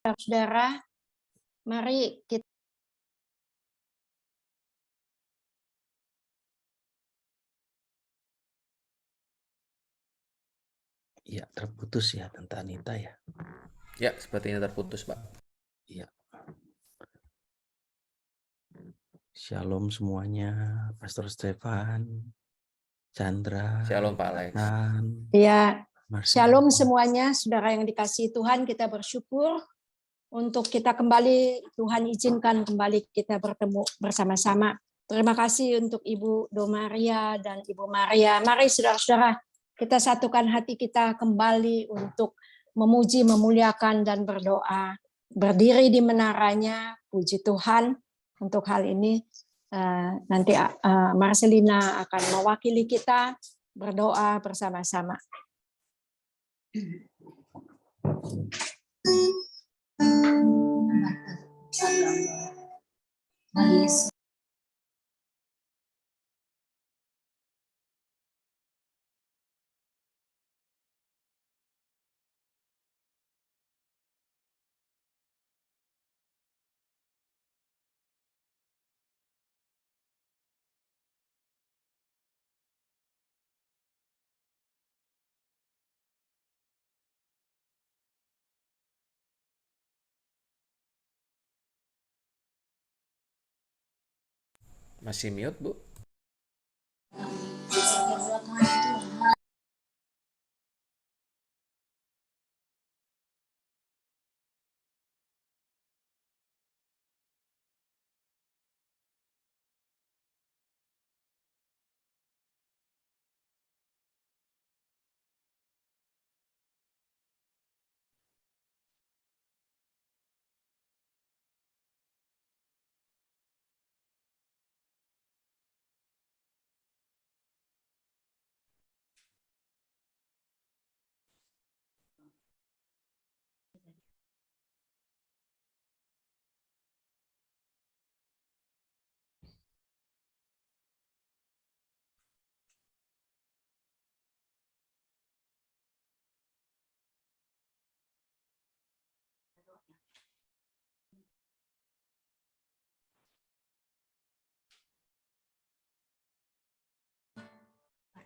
Saudara, mari kita Ya, terputus ya Tante Anita ya. Ya, sepertinya terputus, Pak. Iya. Shalom semuanya, Pastor Stefan, Chandra, Shalom, Pak Alex. ya, Marcel. shalom semuanya, saudara yang dikasihi Tuhan, kita bersyukur untuk kita kembali, Tuhan izinkan kembali kita bertemu bersama-sama. Terima kasih untuk Ibu Domaria dan Ibu Maria. Mari saudara-saudara, kita satukan hati kita kembali untuk memuji, memuliakan, dan berdoa. Berdiri di menaranya, puji Tuhan. Untuk hal ini, nanti Marcelina akan mewakili kita berdoa bersama-sama. Masih mute, Bu?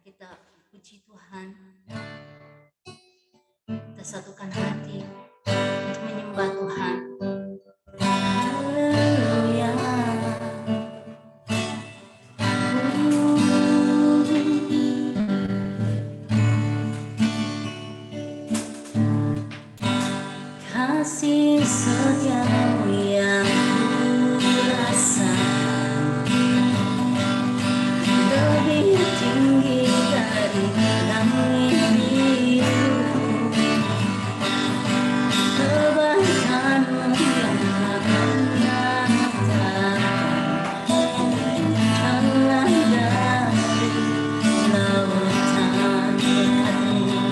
Kita puji Tuhan, kita satukan hati untuk menyembah Tuhan. Haleluya. Kasih setiamu yang kurasa lebih tinggi dari langit biru, kebaikanmu yang tak pernah takkan Allah dari lautan penuh,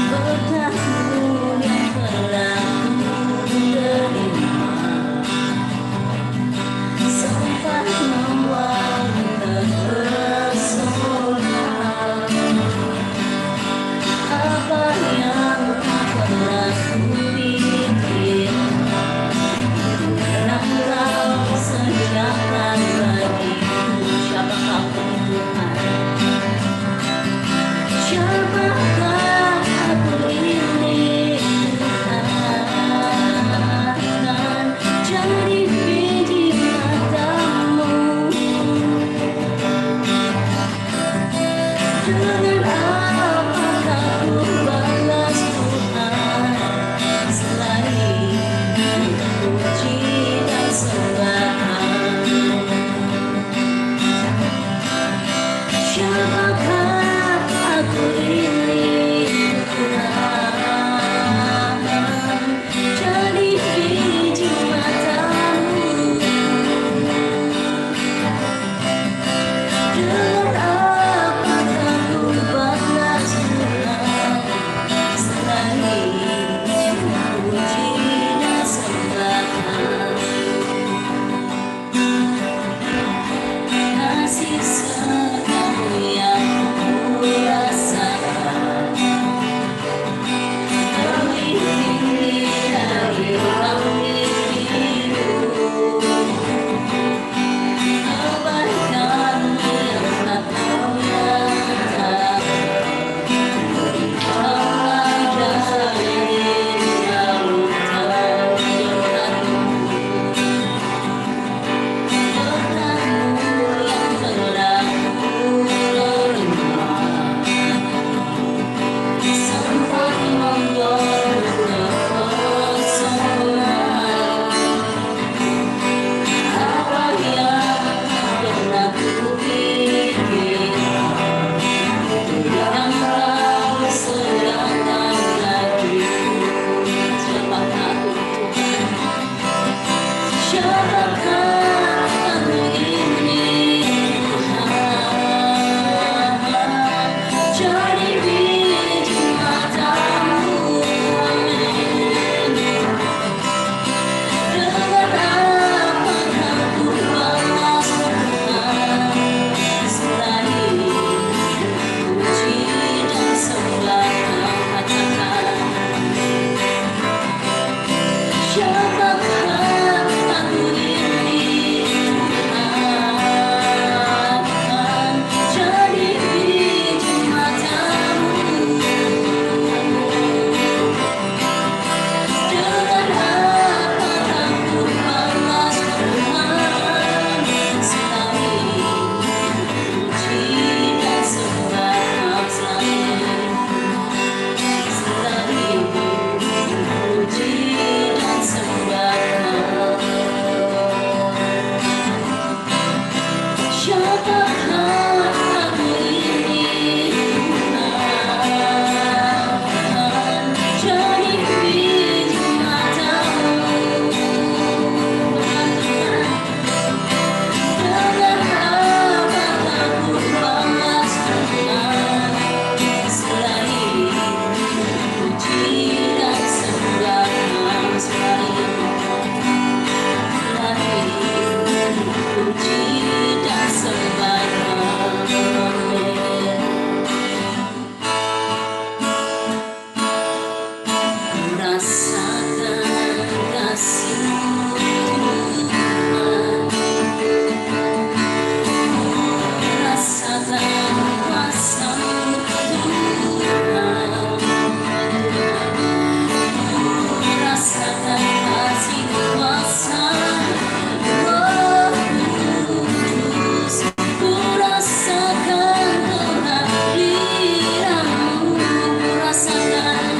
berkatmu yang telah rasakan kasih-Mu Tuhan, rasakan kuasa-Mu Tuhan, rasakan kasih kuasa Roh Kudus, ku rasakan kehadiran-Mu, ku rasakan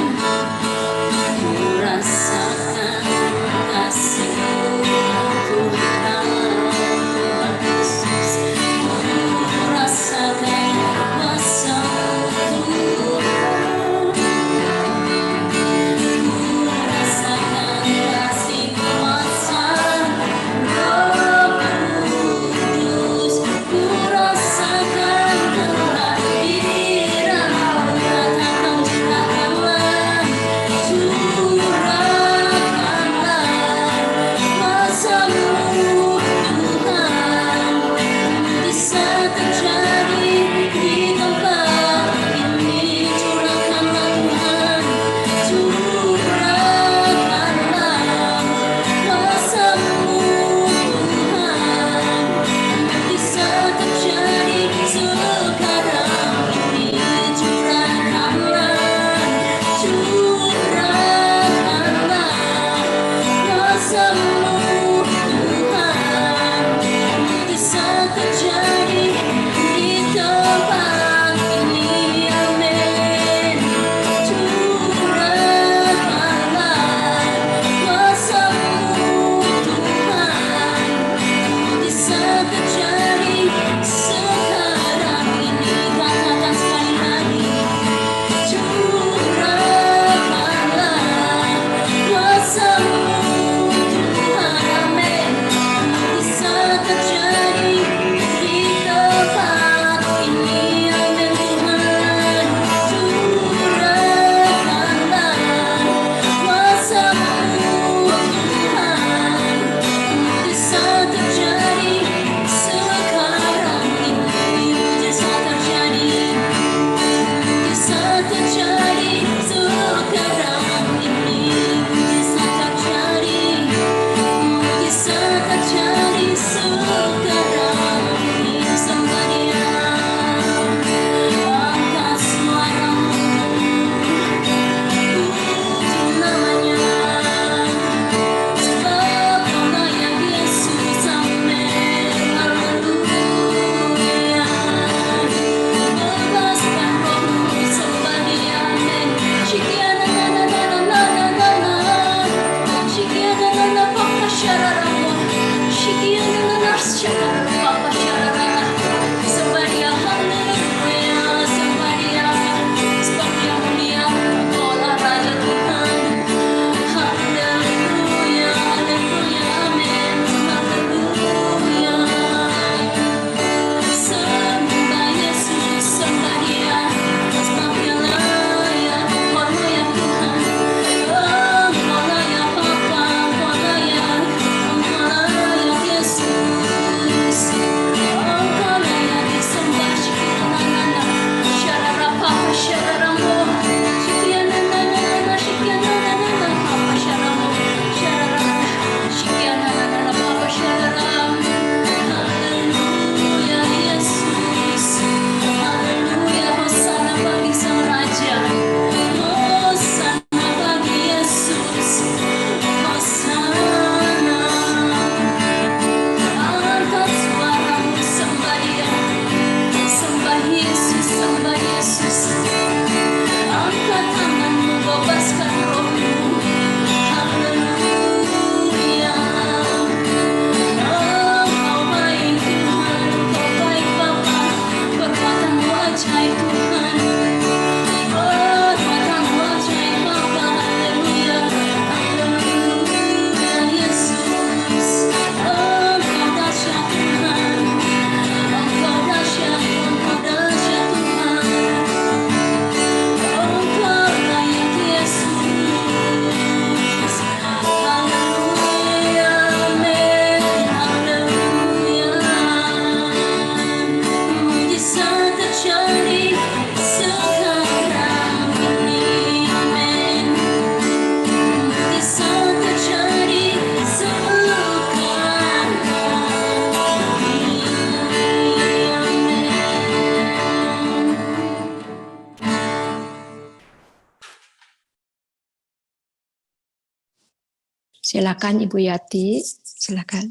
Silakan Ibu Yati, silakan.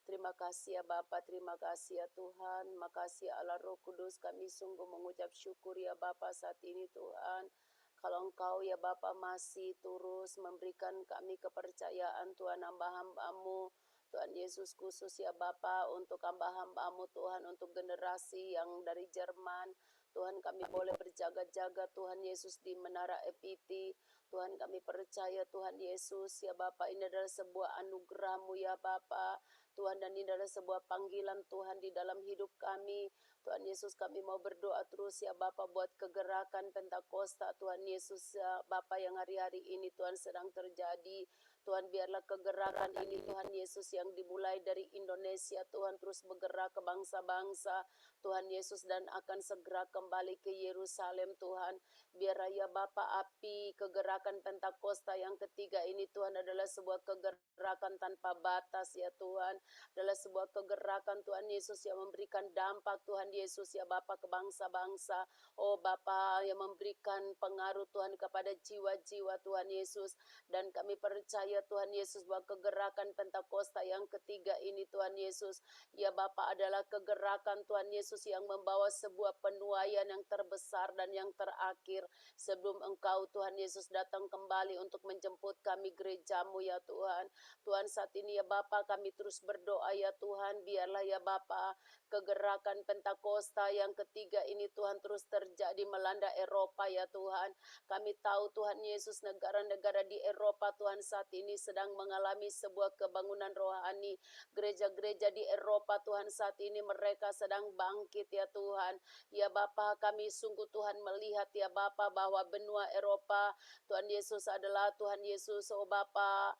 Terima kasih ya Bapa, terima kasih ya Tuhan, makasih Allah Roh Kudus, kami sungguh mengucap syukur ya Bapa saat ini Tuhan. Kalau Engkau ya Bapa masih terus memberikan kami kepercayaan Tuhan hamba-hamba-Mu, Tuhan Yesus khusus ya Bapa untuk hamba-hamba-Mu Tuhan, untuk generasi yang dari Jerman, Tuhan kami boleh berjaga-jaga Tuhan Yesus di Menara EPT. Tuhan kami percaya Tuhan Yesus ya Bapa, ini adalah sebuah anugerah-Mu ya Bapa. Tuhan, dan ini adalah sebuah panggilan Tuhan di dalam hidup kami. Tuhan Yesus, kami mau berdoa terus ya Bapa buat kegerakan Pentakosta Tuhan Yesus ya Bapa, yang hari-hari ini Tuhan sedang terjadi. Tuhan, biarlah kegerakan ini Tuhan Yesus yang dimulai dari Indonesia Tuhan terus bergerak ke bangsa-bangsa Tuhan Yesus, dan akan segera kembali ke Yerusalem Tuhan. Biar ya Bapa, api kegerakan Pentakosta yang ketiga ini Tuhan adalah sebuah kegerakan tanpa batas ya Tuhan, adalah sebuah kegerakan Tuhan Yesus yang memberikan dampak Tuhan Yesus ya Bapa ke bangsa-bangsa. Oh Bapa, yang memberikan pengaruh Tuhan kepada jiwa-jiwa Tuhan Yesus. Dan kami percaya Tuhan Yesus bahwa kegerakan Pentakosta yang ketiga ini Tuhan Yesus ya Bapa adalah kegerakan Tuhan Yesus yang membawa sebuah penuaian yang terbesar dan yang terakhir sebelum Engkau Tuhan Yesus datang kembali untuk menjemput kami gereja-Mu ya Tuhan. Tuhan, saat ini ya Bapa kami terus berdoa ya Tuhan, biarlah ya Bapa kegerakan Pentakosta yang ketiga ini Tuhan terus terjadi melanda Eropa ya Tuhan. Kami tahu Tuhan Yesus negara-negara di Eropa Tuhan saat ini sedang mengalami sebuah kebangunan rohani. Gereja-gereja di Eropa Tuhan saat ini mereka sedang bangkit ya Tuhan. Ya Bapa, kami sungguh Tuhan melihat ya Bapa bahwa benua Eropa Tuhan Yesus adalah Tuhan Yesus, oh Bapa,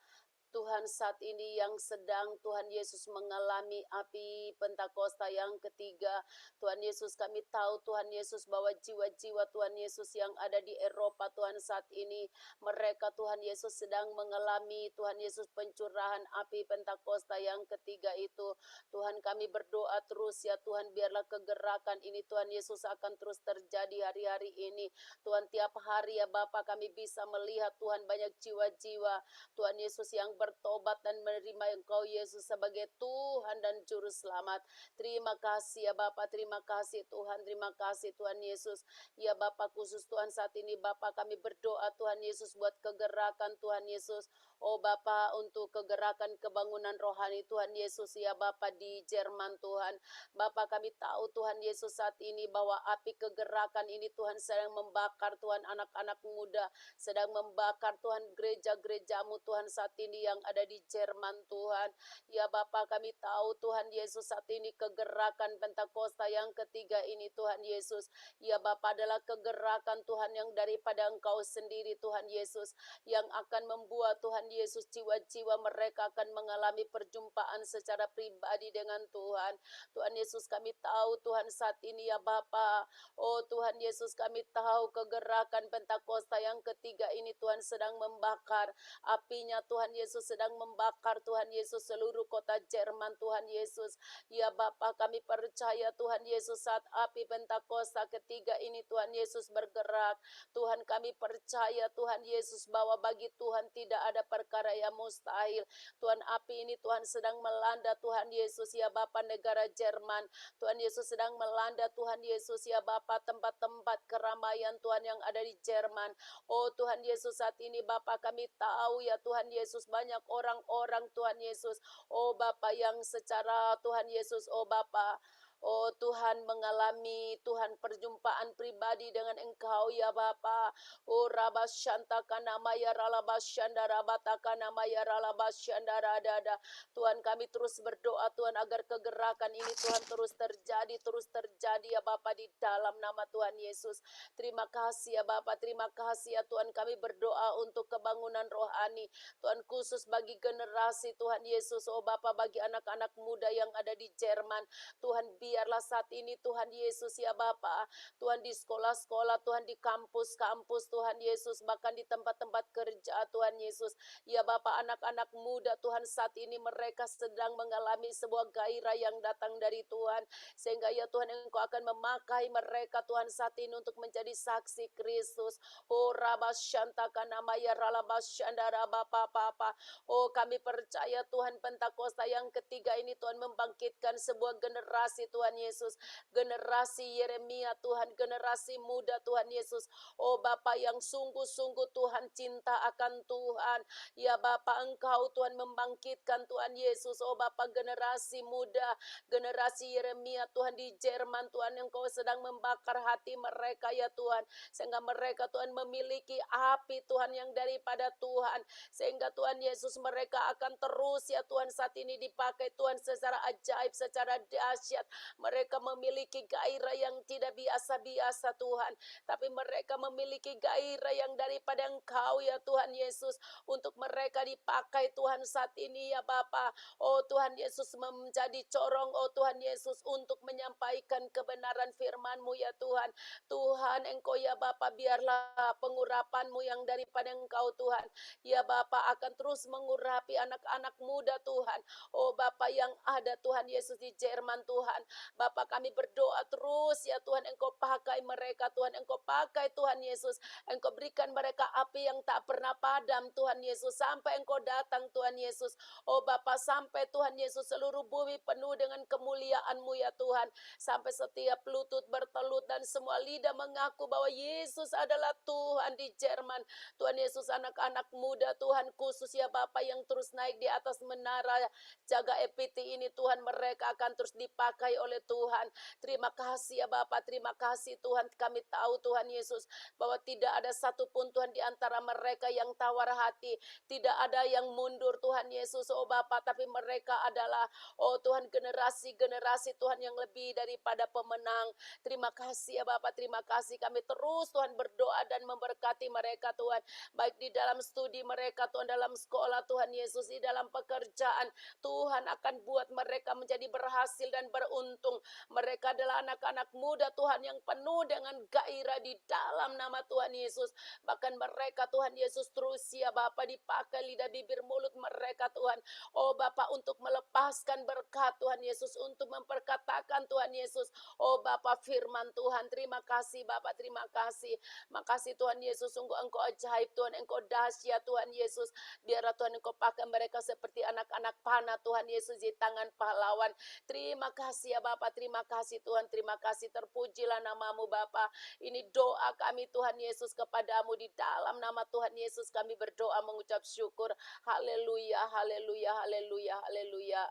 Tuhan saat ini yang sedang Tuhan Yesus mengalami api Pentakosta yang ketiga. Tuhan Yesus, kami tahu Tuhan Yesus bahwa jiwa-jiwa Tuhan Yesus yang ada di Eropa Tuhan saat ini, mereka Tuhan Yesus sedang mengalami Tuhan Yesus pencurahan api Pentakosta yang ketiga itu. Tuhan, kami berdoa terus ya Tuhan, biarlah kegerakan ini Tuhan Yesus akan terus terjadi hari-hari ini. Tuhan, tiap hari ya Bapa kami bisa melihat Tuhan banyak jiwa-jiwa Tuhan Yesus yang bertobat dan menerima Engkau Yesus sebagai Tuhan dan Juru Selamat. Terima kasih ya Bapa, terima kasih Tuhan, terima kasih Tuhan Yesus. Ya Bapa, khusus Tuhan saat ini Bapa kami berdoa Tuhan Yesus buat kegerakan Tuhan Yesus. Oh Bapa, untuk kegerakan kebangunan rohani Tuhan Yesus ya Bapa di Jerman Tuhan. Bapa, kami tahu Tuhan Yesus saat ini bahwa api kegerakan ini Tuhan sedang membakar Tuhan anak-anak muda, sedang membakar Tuhan gereja-gereja-Mu Tuhan saat ini yang ada di Jerman Tuhan. Ya Bapa, kami tahu Tuhan Yesus saat ini kegerakan Pentakosta yang ketiga ini Tuhan Yesus ya Bapa adalah kegerakan Tuhan yang daripada Engkau sendiri Tuhan Yesus, yang akan membuat Tuhan Yesus jiwa-jiwa mereka akan mengalami perjumpaan secara pribadi dengan Tuhan. Tuhan Yesus, kami tahu Tuhan saat ini ya Bapa, oh Tuhan Yesus, kami tahu kegerakan Pentakosta yang ketiga ini Tuhan sedang membakar apinya. Tuhan Yesus sedang membakar Tuhan Yesus seluruh kota Jerman Tuhan Yesus. Ya Bapa, kami percaya Tuhan Yesus saat api Pentakosta ketiga ini Tuhan Yesus bergerak, Tuhan kami percaya Tuhan Yesus bahwa bagi Tuhan tidak ada perkara yang mustahil. Tuhan, api ini Tuhan sedang melanda Tuhan Yesus ya Bapa negara Jerman. Tuhan Yesus sedang melanda Tuhan Yesus ya Bapa tempat-tempat keramaian Tuhan yang ada di Jerman. Oh Tuhan Yesus, saat ini Bapa kami tahu ya Tuhan Yesus banyak orang-orang Tuhan Yesus, oh Bapa, yang secara Tuhan Yesus, oh Bapa, oh Tuhan mengalami Tuhan perjumpaan pribadi dengan Engkau ya Bapa. Oh Rabasyantaka namaya ralabasyanda rabataka namaya ralabasyanda radada. Tuhan, kami terus berdoa Tuhan agar kegerakan ini Tuhan terus terjadi ya Bapa di dalam nama Tuhan Yesus. Terima kasih ya Bapa, terima kasih ya Tuhan, kami berdoa untuk kebangunan rohani Tuhan khusus bagi generasi Tuhan Yesus, oh Bapa, bagi anak-anak muda yang ada di Jerman. Tuhan, biarlah saat ini Tuhan Yesus ya Bapa, Tuhan di sekolah-sekolah, Tuhan di kampus-kampus Tuhan Yesus, bahkan di tempat-tempat kerja Tuhan Yesus. Ya Bapa, anak-anak muda Tuhan saat ini mereka sedang mengalami sebuah gairah yang datang dari Tuhan. Sehingga ya Tuhan Engkau akan memakai mereka Tuhan saat ini untuk menjadi saksi Kristus. Oh Rabasyantaka namaya ralabasyandara Bapa. Oh kami percaya Tuhan Pentakosta yang ketiga ini Tuhan membangkitkan sebuah generasi Tuhan Yesus. Generasi Yeremia Tuhan, generasi muda Tuhan Yesus. Oh Bapa yang sungguh-sungguh Tuhan cinta akan Tuhan. Ya Bapa Engkau Tuhan membangkitkan Tuhan Yesus. Oh Bapa generasi muda, generasi Yeremia Tuhan di Jerman Tuhan, Engkau sedang membakar hati mereka ya Tuhan. Sehingga mereka Tuhan memiliki api Tuhan yang daripada Tuhan. Sehingga Tuhan Yesus mereka akan terus ya Tuhan saat ini dipakai Tuhan secara ajaib, secara dahsyat. Mereka memiliki gairah yang tidak biasa-biasa Tuhan. Tapi mereka memiliki gairah yang daripada Engkau ya Tuhan Yesus. Untuk mereka dipakai Tuhan saat ini ya Bapa. Oh Tuhan Yesus menjadi corong oh Tuhan Yesus untuk menyampaikan kebenaran firman-Mu ya Tuhan. Tuhan Engkau ya Bapa biarlah pengurapan-Mu yang daripada Engkau Tuhan. Ya Bapa akan terus mengurapi anak-anak muda Tuhan. Oh Bapa yang ada Tuhan Yesus di Jerman Tuhan. Bapa kami berdoa terus ya Tuhan Engkau pakai mereka Tuhan. Engkau pakai Tuhan Yesus. Engkau berikan mereka api yang tak pernah padam Tuhan Yesus. Sampai Engkau datang Tuhan Yesus. Oh Bapa sampai Tuhan Yesus seluruh bumi penuh dengan kemuliaan-Mu ya Tuhan. Sampai setiap lutut bertelut dan semua lidah mengaku bahwa Yesus adalah Tuhan di Jerman. Tuhan Yesus anak-anak muda Tuhan khusus ya Bapa yang terus naik di atas menara jaga EPT ini Tuhan, mereka akan terus dipakai oleh Tuhan. Terima kasih ya Bapa, terima kasih Tuhan. Kami tahu Tuhan Yesus bahwa tidak ada satupun Tuhan di antara mereka yang tawar hati, tidak ada yang mundur Tuhan Yesus oh Bapa, tapi mereka adalah oh Tuhan generasi-generasi Tuhan yang lebih daripada pemenang. Terima kasih ya Bapa, terima kasih. Kami terus Tuhan berdoa dan memberkati mereka Tuhan, baik di dalam studi mereka Tuhan, dalam sekolah Tuhan Yesus, di dalam pekerjaan. Tuhan akan buat mereka menjadi berhasil dan beruntung. Mereka adalah anak-anak muda Tuhan yang penuh dengan gairah di dalam nama Tuhan Yesus. Bahkan mereka Tuhan Yesus terus ya Bapa dipakai lidah bibir mulut mereka Tuhan. Oh Bapa untuk melepaskan berkat Tuhan Yesus, untuk memperkatakan Tuhan Yesus. Oh Bapa firman Tuhan, terima kasih Bapa, terima kasih. Makasih Tuhan Yesus, sungguh Engkau ajaib Tuhan, Engkau dahsyat Tuhan Yesus. Biarlah Tuhan Engkau pakai mereka seperti anak-anak panah Tuhan Yesus di tangan pahlawan. Terima kasih ya Bapa, terima kasih Tuhan, terima kasih. Terpujilah nama-Mu Bapa. Ini doa kami Tuhan Yesus kepadamu, di dalam nama Tuhan Yesus kami berdoa mengucap syukur. Haleluya, haleluya, haleluya, haleluya.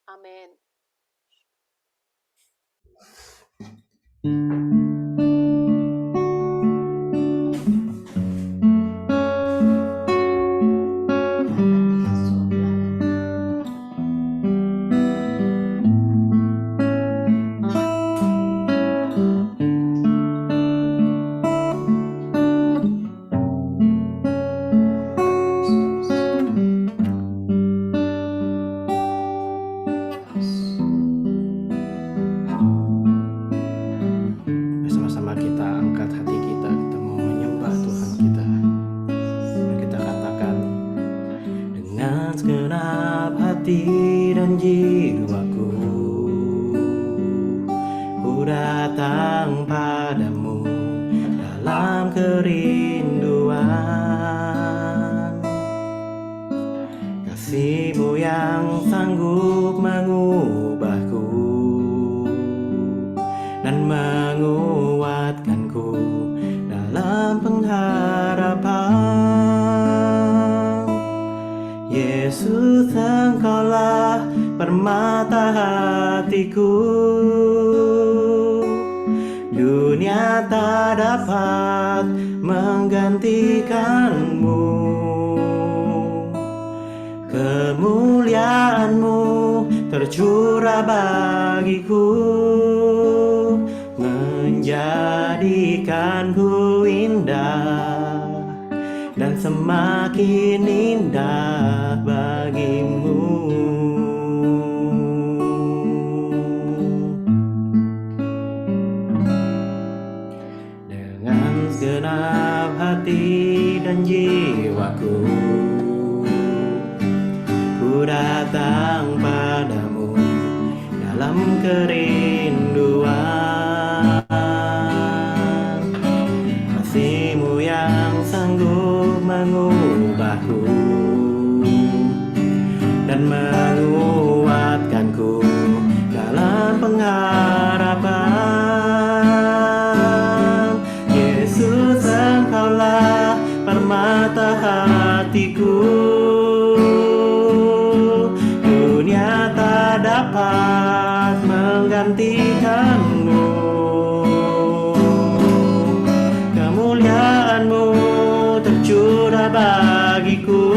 Amin. Sama-sama kita angkat hati kita mau menyembah Tuhan kita. Mari kita katakan, dengan segenap hati dan jiwaku, ku datang padamu dalam kerinduan. Kasih-Mu yang sanggup mengubahku dan menguatkanku dalam pengharapan. Yesus, Engkaulah permata hatiku. Dunia tak dapat menggantikan-Mu. Kemuliaan-Mu tercurah bagiku, menjadikanku indah dan semakin indah bagimu. ku datang padamu dalam kerinduan. Kasih-Mu yang sanggup mengubahku dan menguatkanku dalam pengharapan. Yesus, Engkaulah permata hatiku, dunia tak dapat menggantikan-Mu. Kemuliaan-Mu tercurah bagiku,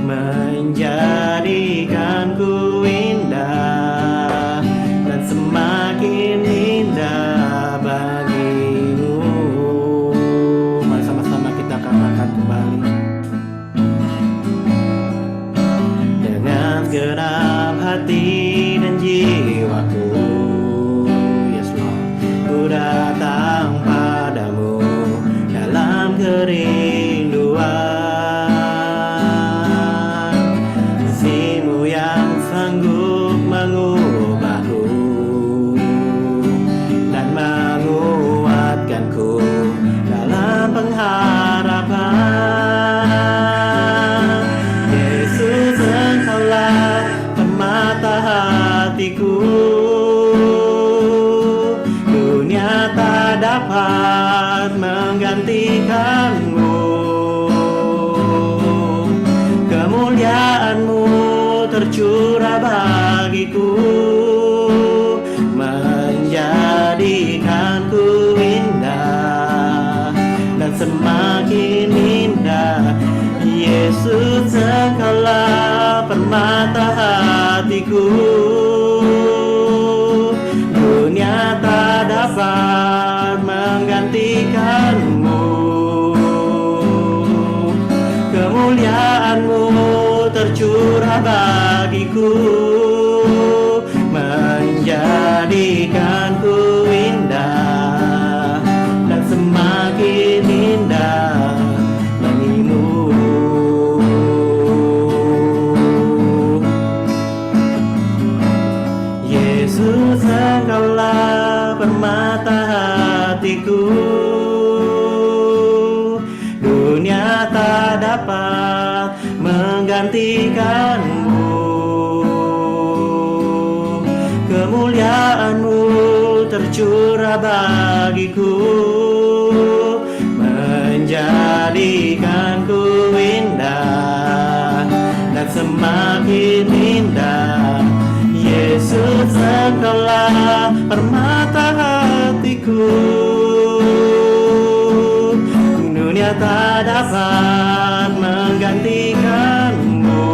menjadikanku indah dan semakin indah bagi-Mu. Mari sama-sama kita katakan kembali. Dengan segenap hati dan jiwaku, yes Lord, ku datang padamu dalam kerinduan. Kasih-Mu yang sanggup mengubahku dan menguatkanku dalam pengharapan. Yesus, Engkaulah permata hatiku, dunia tak dapat menggantikan-Mu. Kemuliaan-Mu tercurah bagiku, menjadikanku indah dan semakin indah. Yesus, Engkaulah permata hatiku, dunia tak dapat menggantikan-Mu. Kemuliaan-Mu tercurah bagiku, menjadikanku indah dan semakin indah bagi-Mu. Yesus, Engkaulah permata hatiku, dunia tak dapat menggantikan-Mu. Kemuliaan-Mu tercurah bagiku, menjadikanku indah dan semakin indah. Yesus, Engkaulah permata hatiku, dunia tak dapat menggantikan-Mu.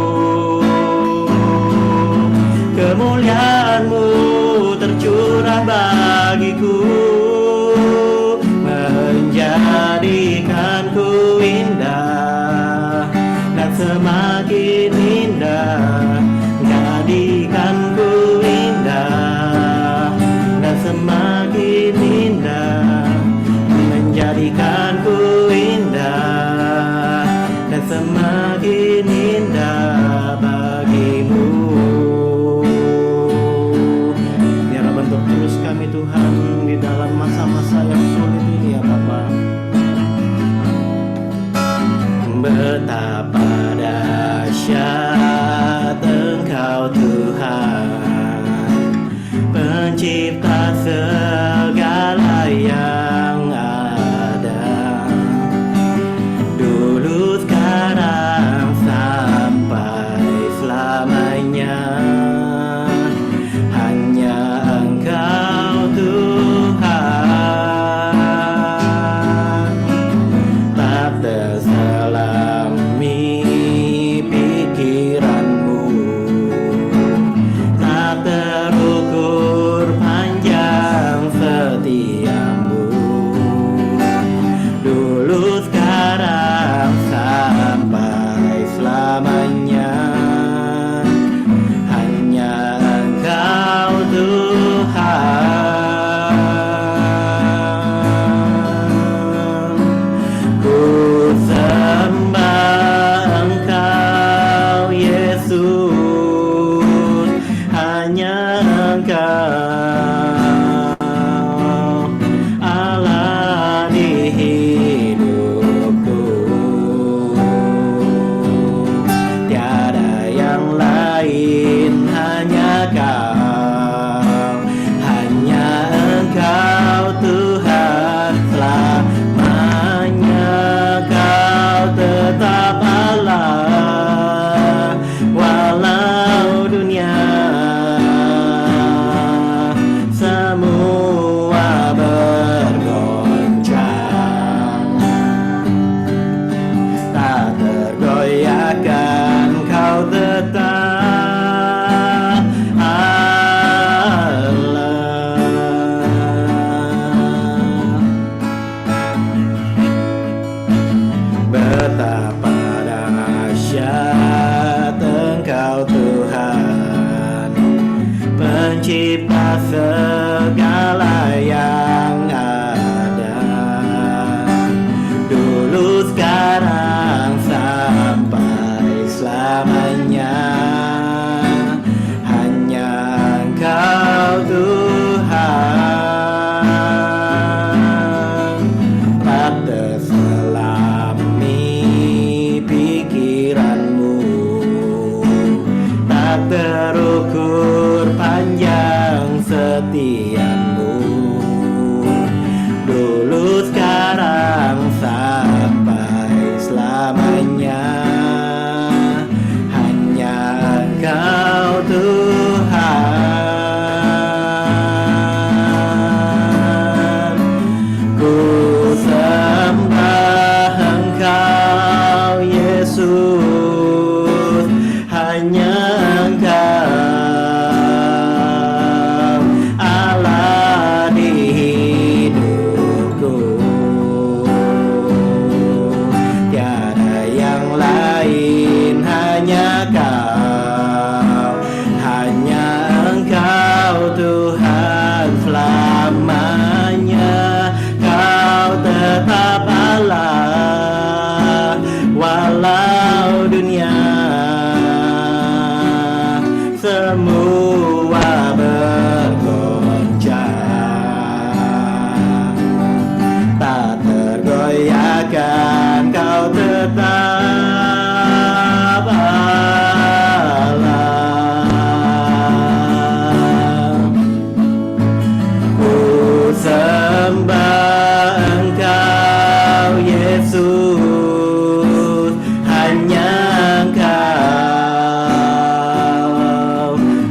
Kemuliaan-Mu tercurah bagiku, menjadikanku indah dan semakin indah. Jadikanku indah dan semakin indah, menjadikanku indah dan semakin indah bagi-Mu. Biarlah bentuk terus kami Tuhan di dalam masa-masa yang sulit ini ya Bapa. Betapa dahsyat Engkau Tuhan, pencipta segala yang ada, dulu sekarang sampai selamanya. Hanya Engkau Tuhan, tak terselami pikiran-Mu, tak terukur panjang pencipta segala yang ada, dulu sekarang sampai selamanya. Hanya Engkau Tuhan, tak terselami pikiranmu, tak terukur panjang setiamu, dulu sekarang sampai selamanya. Hanya Engkau Tuhan, ku sembah Engkau Yesus, hanya Engkau Allah di hidupku, tiada yang lain, hanya Kau, hanya Engkau Tuhan selamanya. Kau tetap Allah walau dunia semua bergoncang, tak tergoyahkan. Kau tetap Allah. Ku sembah Engkau Yesus, hanya Engkau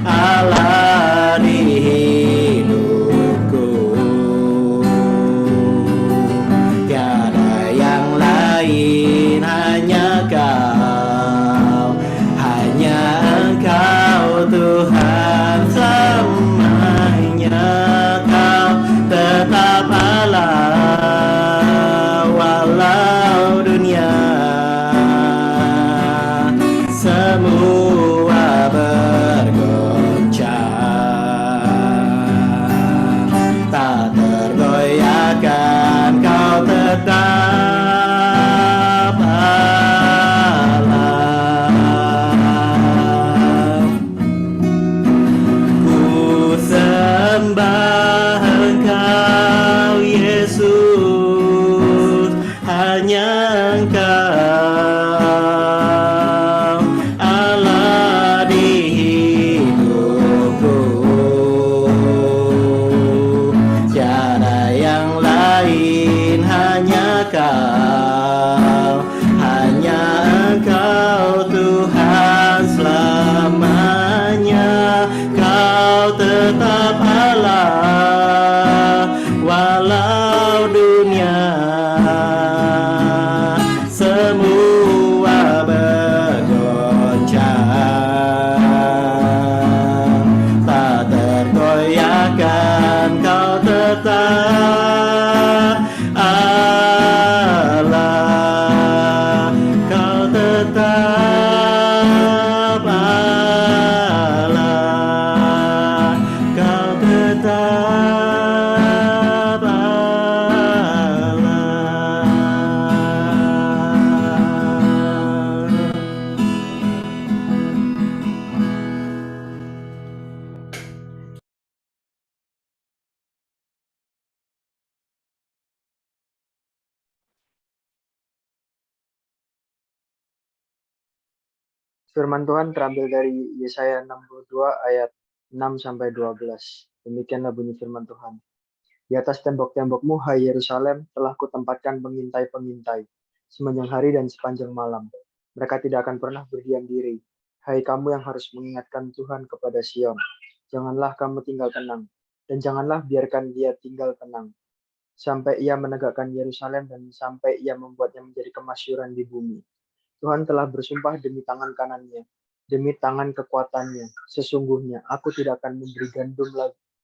Allah di hidupku, tiada yang lain, hanya Kau, hanya Engkau Tuhan selamanya. Kau tetap Allah walau dunia semua bergoncang, tak tergoyahkan. Kau tetap Allah. Ku sembah Engkau Yesus, hanya Engkau Allah di hidupku, tiada yang lain, hanya Kau, hanya Engkau Tuhan selamanya. Kau tetap Allah walau dunia semua bergoncang, tak tergoyahkan. Kau tetap Allah, Kau tetap Allah, Kau tetap Allah. Firman Tuhan terambil dari Yesaya 62 ayat 6-12. Demikianlah bunyi firman Tuhan. Di atas tembok-tembokmu, hai Yerusalem, telah kutempatkan pengintai-pengintai sepanjang hari dan sepanjang malam. Mereka tidak akan pernah berdiam diri. Hai kamu yang harus mengingatkan Tuhan kepada Sion, janganlah kamu tinggal tenang, dan janganlah biarkan dia tinggal tenang, sampai ia menegakkan Yerusalem dan sampai ia membuatnya menjadi kemasyhuran di bumi. Tuhan telah bersumpah demi tangan kanannya, demi tangan kekuatannya. Sesungguhnya aku tidak akan memberi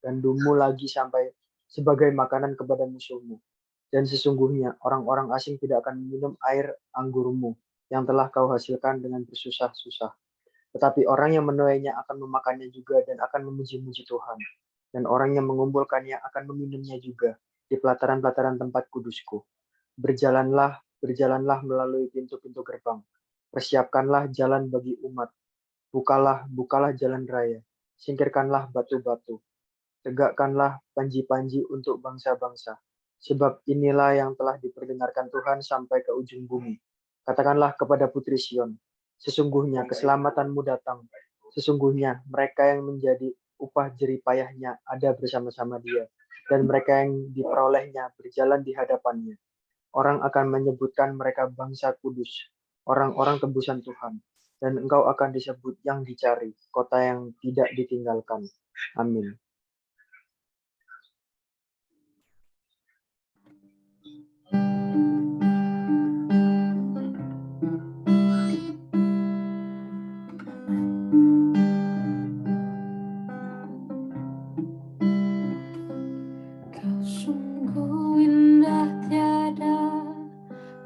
gandummu lagi sampai sebagai makanan kepada musuhmu. Dan sesungguhnya orang-orang asing tidak akan minum air anggurmu yang telah kau hasilkan dengan bersusah-susah. Tetapi orang yang menuainya akan memakannya juga dan akan memuji-muji Tuhan. Dan orang yang mengumpulkannya akan meminumnya juga di pelataran-pelataran tempat kudusku. Berjalanlah, berjalanlah melalui pintu-pintu gerbang. Persiapkanlah jalan bagi umat. Bukalah, bukalah jalan raya. Singkirkanlah batu-batu. Tegakkanlah panji-panji untuk bangsa-bangsa. Sebab inilah yang telah diperdengarkan Tuhan sampai ke ujung bumi. Katakanlah kepada Putri Sion, sesungguhnya keselamatanmu datang. Sesungguhnya mereka yang menjadi upah jerih payahnya ada bersama-sama dia. Dan mereka yang diperolehnya berjalan di hadapannya. Orang akan menyebutkan mereka bangsa kudus, orang-orang tebusan Tuhan. Dan engkau akan disebut yang dicari, kota yang tidak ditinggalkan. Amin. Kau sungguh indah tiada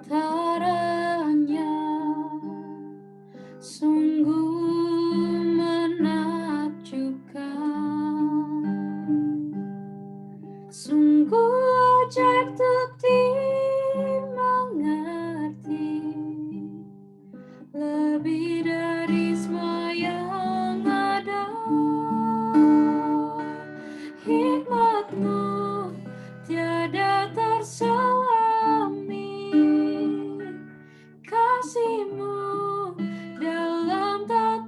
taranya, sungguh menakjubkan, sungguh ajaib untuk dimengerti, lebih dari semua yang ada. Hikmat-Mu tiada terselami, kasih-Mu dalam tata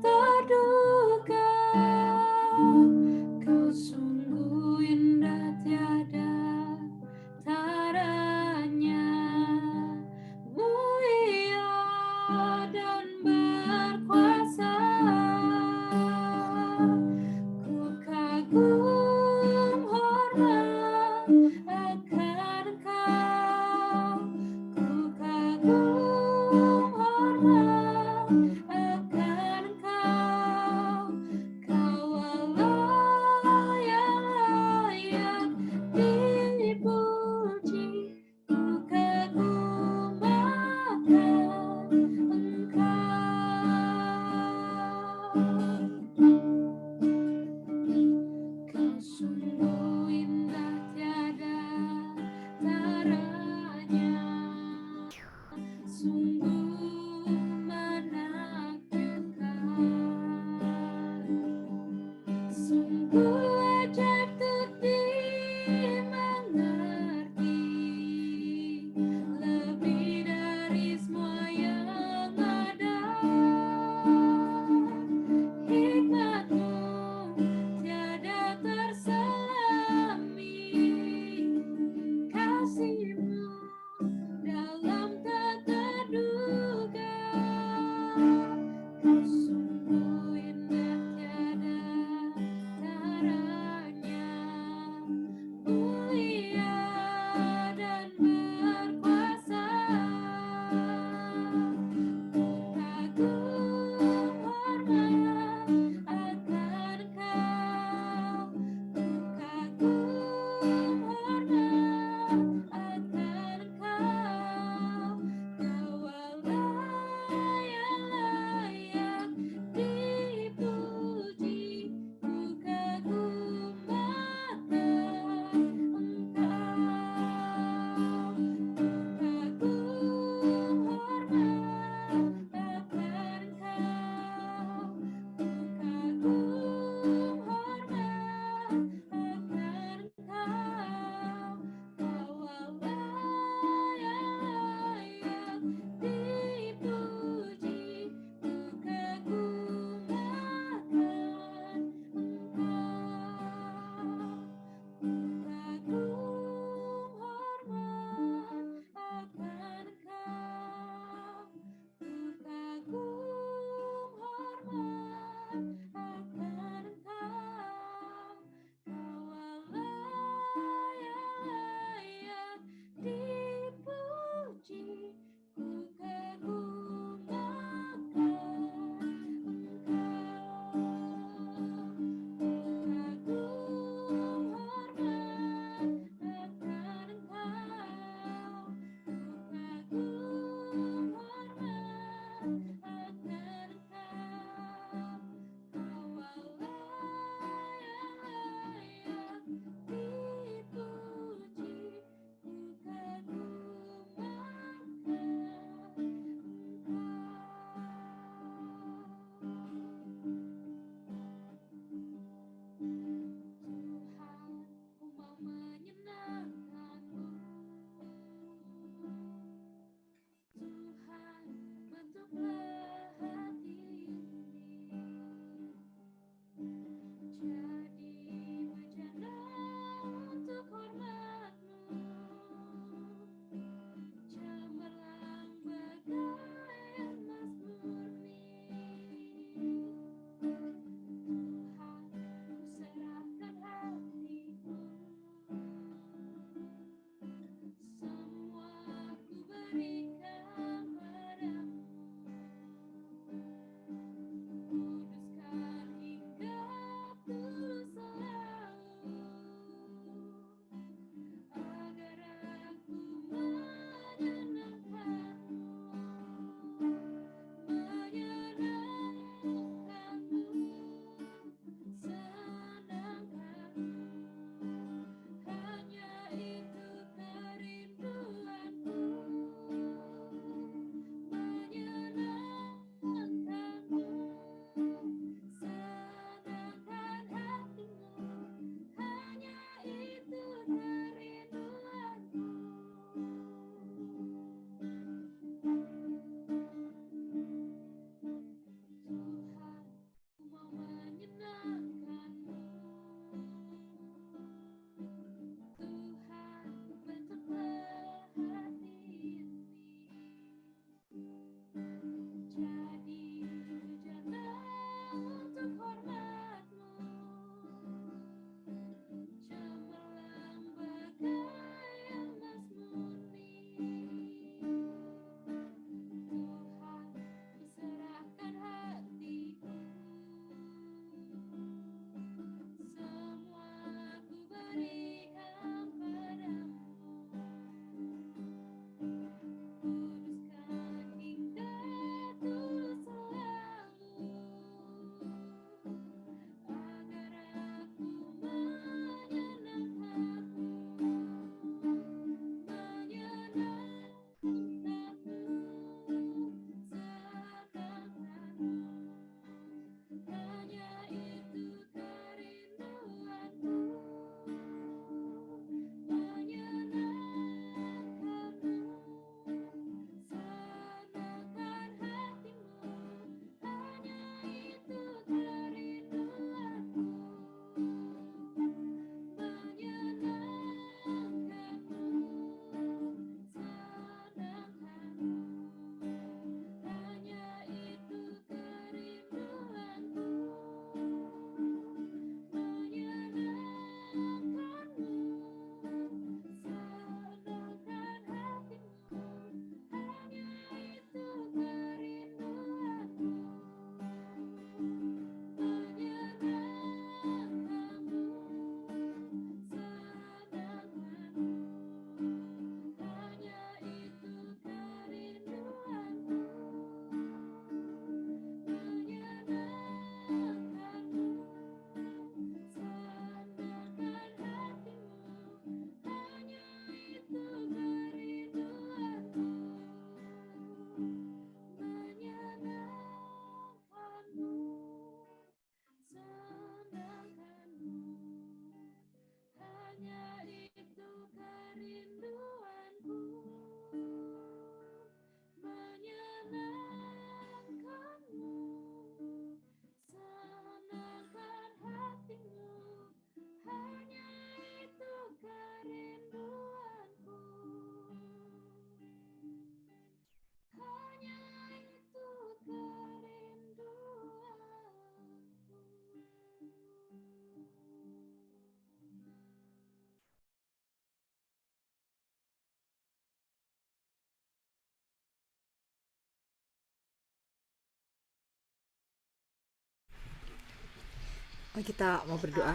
Kita mau berdoa.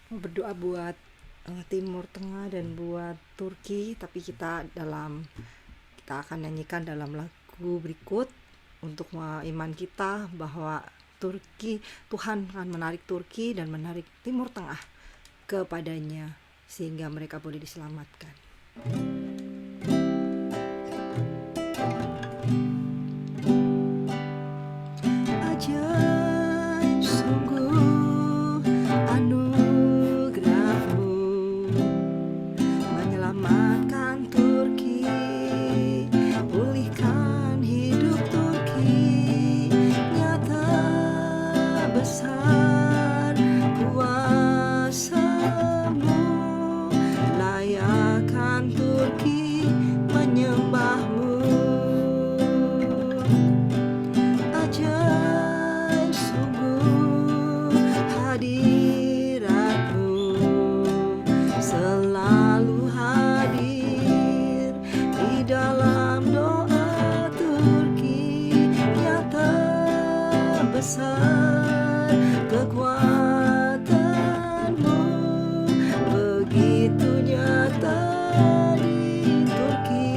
Mau berdoa buat Timur Tengah dan buat Turki, tapi kita akan nyanyikan dalam lagu berikut untuk iman kita bahwa Tuhan akan menarik Turki dan menarik Timur Tengah kepadanya sehingga mereka boleh diselamatkan. Ajaib sungguh anugerah-Mu menyelamatkan Turki, pulihkan hidup Turki, nyata besar kuasa-Mu, layakkan Turki menyembah-Mu. Ajaib sungguh hadirat-Mu, selalu hadir di dalam doa Turki, nyata besar kekuatan-Mu, begitu nyata di Turki,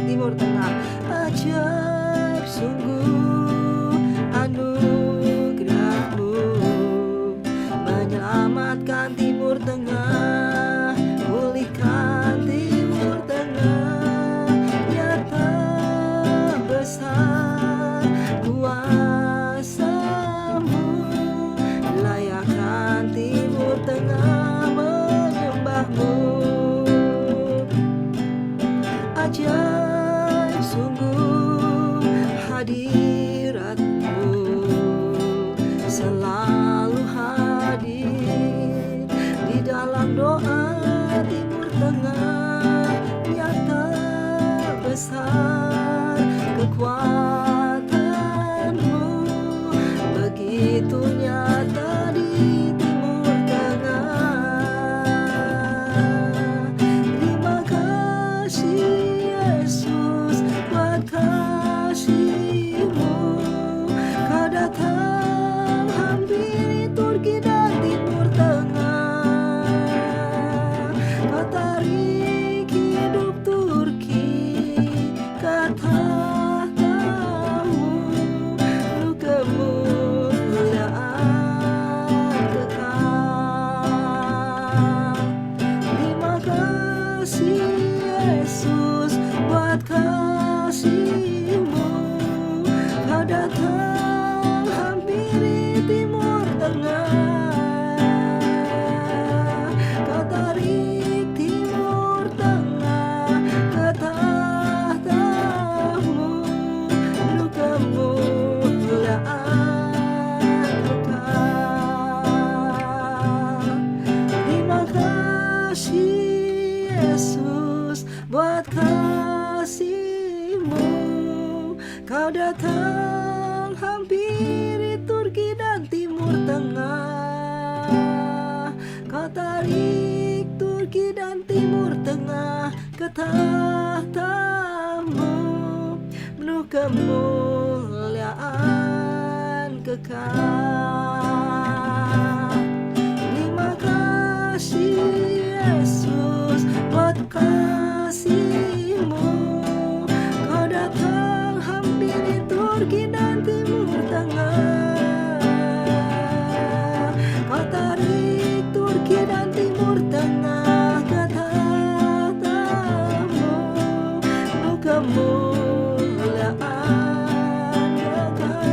Timur Tengah. Ajaib sungguh anugerah-Mu menyelamatkan Timur Tengah, pulihkan Timur Tengah, nyata besar kuasa-Mu, layakkan Timur Tengah menyembah-Mu. Ajaib sungguh hadirat-Mu, selalu hadir di dalam doa Timur Tengah, nyata besar kekuatan-Mu, begitu nyata di Timur Tengah. Terima kasih Yesus buat kasih-Mu, Kau datang hampiri Turki dan Timur Tengah, Kau tarik hidup Turki ke tahta-Mu, penuh kemuliaan kekal. Terima kasih Yesus buat kasih-Mu, Kau datang hampiri Timur Tengah, Kau tarik Timur Tengah ke tahta-Mu, penuh kemuliaan kekal. Terima kasih Yesus buat kasih-Mu, Kau datang hampiri Turki dan Timur Tengah, Kau tarik Turki dan Timur Tengah ke tahta-Mu, penuh kemuliaan kekal. Terima kasih Yesus buat kasih-Mu, Kau datang hampiri Turki dan Timur Tengah, Kau tarik Turki dan Timur Tengah ke tahta-Mu, penuh kemuliaan kekal,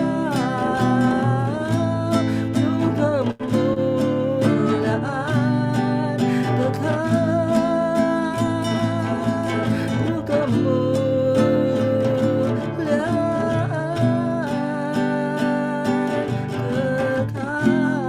penuh kemuliaan kekal, penuh kemuliaan kekal.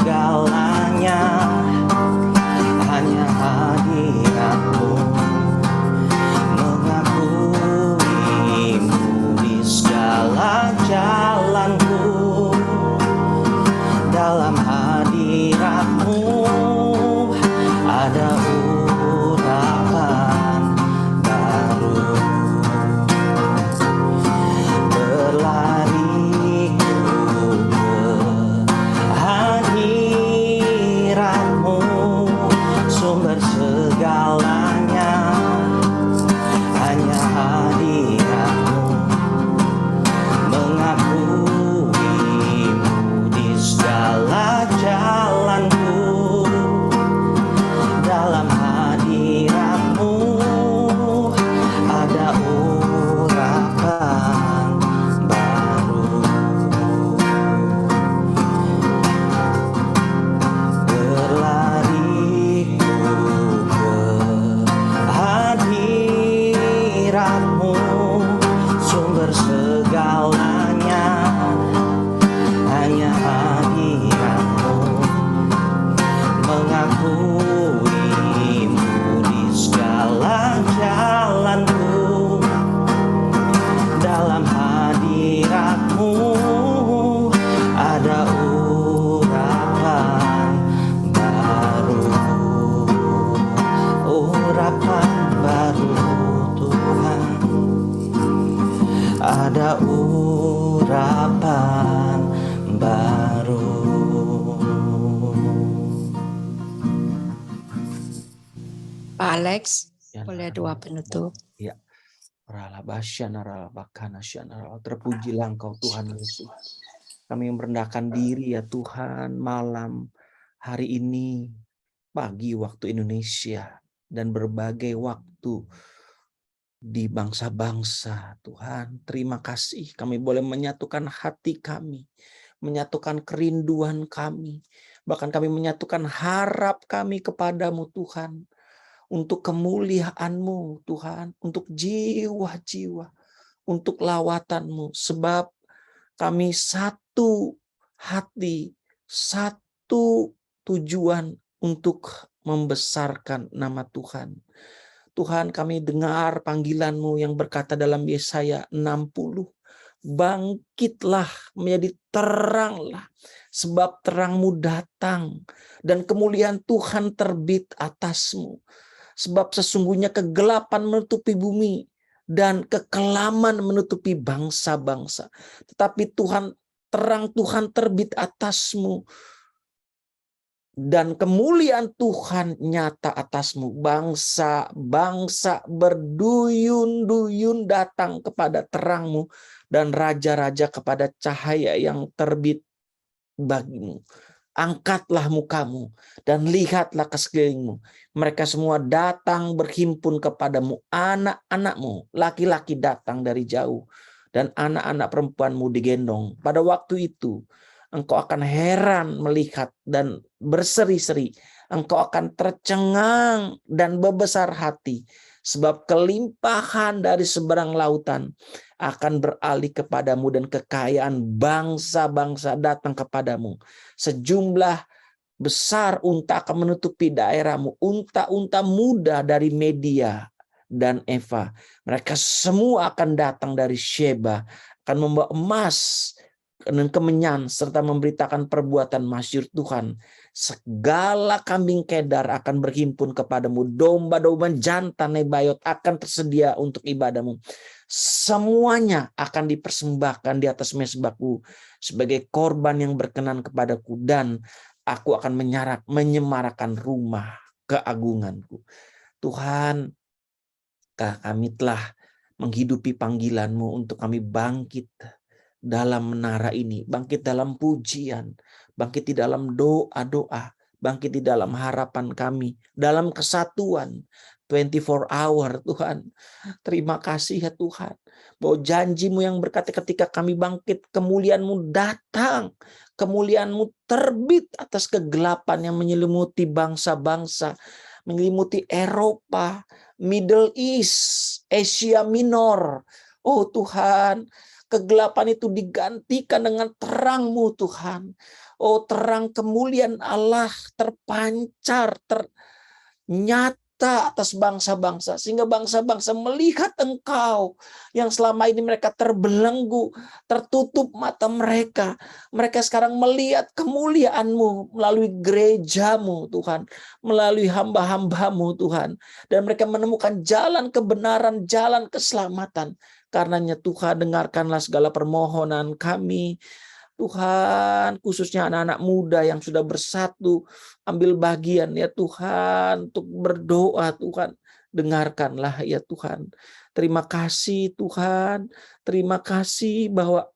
segalanya, hanya hadirat-Mu. Mengakuimu di segala jalanku, dalam hadirat-Mu ada urapan baru. Berlariku ke hadirat-Mu, sumber segalanya, hanya hadirat-Mu. Mengakuimu di segala jalanku, dalam hadirat-Mu ada urapan baru. Berlariku ke hadirat-Mu, sumber segalanya, hanya hadirat-Mu. Mengakuimu di segala jalanku, dalam hadirat-Mu ada urapan baru. Urapan baru Tuhan, ada urapan baru. Pak Alex, Ya, boleh doa penutup. Ya. Terpujilah Engkau Tuhan Yesus. Kami merendahkan diri ya Tuhan, malam hari ini, pagi waktu Indonesia, dan berbagai waktu di bangsa-bangsa. Tuhan, terima kasih kami boleh menyatukan hati kami, menyatukan kerinduan kami, bahkan kami menyatukan harap kami kepadamu Tuhan, untuk kemuliaan-Mu Tuhan, untuk jiwa-jiwa, untuk lawatan-Mu, sebab kami satu hati, satu tujuan untuk membesarkan nama Tuhan. Tuhan, kami dengar panggilan-Mu yang berkata dalam Yesaya 60, bangkitlah menjadi teranglah, sebab terang-Mu datang dan kemuliaan Tuhan terbit atas-Mu. Sebab sesungguhnya kegelapan menutupi bumi dan kekelaman menutupi bangsa-bangsa. Tetapi terang Tuhan terbit atas-Mu, dan kemuliaan Tuhan nyata atas-Mu. Bangsa-bangsa berduyun-duyun datang kepada terang-Mu, dan raja-raja kepada cahaya yang terbit bagi-Mu. Angkatlah muka-Mu dan lihatlah ke sekeliling-Mu. Mereka semua datang berhimpun kepadamu. Anak-anak-Mu laki-laki datang dari jauh, dan anak-anak perempuan-Mu digendong. Pada waktu itu Engkau akan heran melihat dan berseri-seri. Engkau akan tercengang dan berbesar hati, sebab kelimpahan dari seberang lautan akan beralih kepadamu, dan kekayaan bangsa-bangsa datang kepadamu. Sejumlah besar unta akan menutupi daerahmu, unta-unta muda dari Media dan Eva. Mereka semua akan datang dari Sheba, akan membawa emas dan kemenyan, serta memberitakan perbuatan masyhur Tuhan. Segala kambing Kedar akan berhimpun kepadamu, domba-domba jantan Nebayot akan tersedia untuk ibadahmu. Semuanya akan dipersembahkan di atas mezbahku sebagai korban yang berkenan kepadaku, dan aku akan menyemarakan rumah keagunganku. Tuhan, kami telah menghidupi panggilan-Mu untuk kami bangkit dalam menara ini, bangkit dalam pujian, bangkit di dalam doa-doa, bangkit di dalam harapan kami, dalam kesatuan 24 hour Tuhan. Terima kasih ya Tuhan, bahwa janji-Mu yang berkata ketika kami bangkit, kemuliaan-Mu datang, kemuliaan-Mu terbit atas kegelapan yang menyelimuti bangsa-bangsa, menyelimuti Eropa, Middle East, Asia Minor. Oh Tuhan, kegelapan itu digantikan dengan terang-Mu Tuhan. Oh, terang kemuliaan Allah terpancar, ternyata atas bangsa-bangsa, sehingga bangsa-bangsa melihat Engkau yang selama ini mereka terbelenggu, tertutup mata mereka. Mereka sekarang melihat kemuliaan-Mu melalui gereja-Mu Tuhan, melalui hamba-hamba-Mu Tuhan, dan mereka menemukan jalan kebenaran, jalan keselamatan. Karenanya Tuhan, dengarkanlah segala permohonan kami Tuhan, khususnya anak-anak muda yang sudah bersatu, ambil bagian ya Tuhan, untuk berdoa Tuhan. Dengarkanlah ya Tuhan. Terima kasih Tuhan, terima kasih bahwa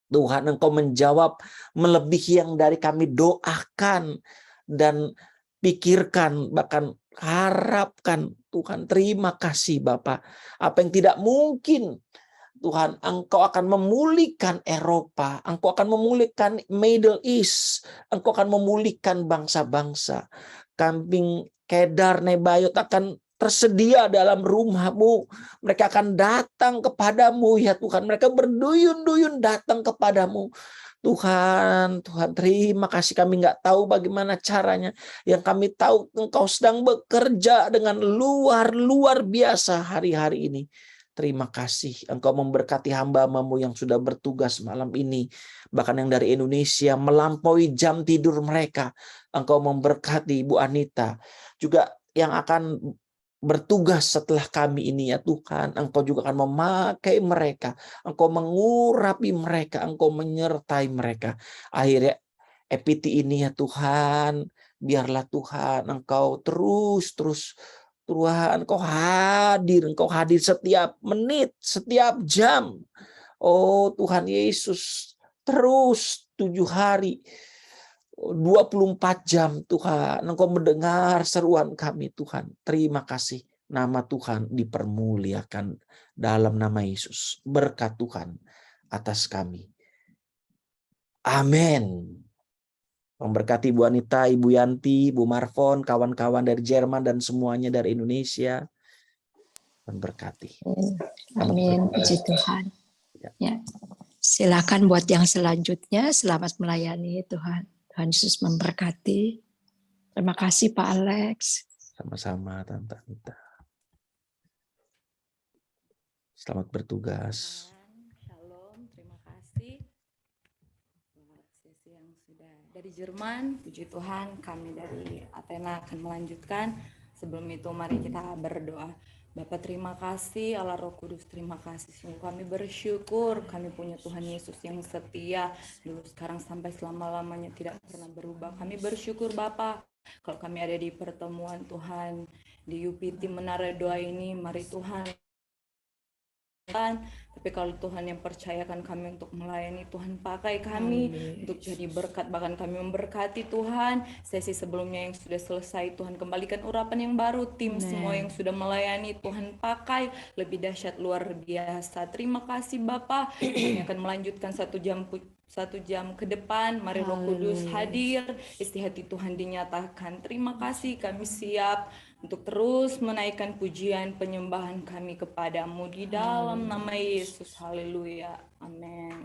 Tuhan Engkau menjawab melebihi yang dari kami doakan dan pikirkan, bahkan harapkan Tuhan. Terima kasih Bapak. Apa yang tidak mungkin Tuhan, Engkau akan memulihkan Eropa, Engkau akan memulihkan Middle East, Engkau akan memulihkan bangsa-bangsa. Kambing Kedar, Nebayot akan tersedia dalam rumah-Mu. Mereka akan datang kepadamu ya Tuhan. Mereka berduyun-duyun datang kepadamu. Tuhan, terima kasih. Kami nggak tahu bagaimana caranya. Yang kami tahu Engkau sedang bekerja dengan luar biasa hari-hari ini. Terima kasih Engkau memberkati hamba-Mu yang sudah bertugas malam ini. Bahkan yang dari Indonesia melampaui jam tidur mereka. Engkau memberkati Ibu Anita. Juga yang akan bertugas setelah kami ini ya Tuhan. Engkau juga akan memakai mereka. Engkau mengurapi mereka. Engkau menyertai mereka. Akhirnya EPT ini ya Tuhan. Biarlah Tuhan Engkau terus Tuhan, Engkau hadir setiap menit, setiap jam. Oh Tuhan Yesus, terus 7 hari, 24 jam Tuhan. Engkau mendengar seruan kami Tuhan. Terima kasih. Nama Tuhan dipermuliakan dalam nama Yesus. Berkat Tuhan atas kami. Amin. Memberkati Bu Anita, Ibu Yanti, Bu Marfon, kawan-kawan dari Jerman dan semuanya dari Indonesia. Memberkati. Amin. Puji Tuhan. Ya. Silakan buat yang selanjutnya. Selamat melayani Tuhan. Tuhan Yesus memberkati. Terima kasih Pak Alex. Sama-sama Tante Anita. Selamat bertugas. Shalom, terima kasih. Sesi yang sudah dari Jerman, puji Tuhan, kami dari Athena akan melanjutkan. Sebelum itu mari kita berdoa. Bapa terima kasih, Allah Roh Kudus terima kasih. Sungguh kami bersyukur, kami punya Tuhan Yesus yang setia. Dulu sekarang sampai selama-lamanya tidak pernah berubah. Kami bersyukur Bapa, kalau kami ada di pertemuan Tuhan, di UPT Menara Doa ini, mari Tuhan. Tapi kalau Tuhan yang percayakan kami untuk melayani, Tuhan pakai kami untuk jadi berkat, bahkan kami memberkati Tuhan. Sesi sebelumnya yang sudah selesai, Tuhan kembalikan urapan yang baru. Tim semua yang sudah melayani, Tuhan pakai lebih dahsyat luar biasa. Terima kasih Bapa. Kami akan melanjutkan 1 jam ke depan. Mari Roh Kudus hadir, istihati Tuhan dinyatakan. Terima kasih, kami siap untuk terus menaikkan pujian penyembahan kami kepadamu di dalam nama Yesus. Haleluya. Amin.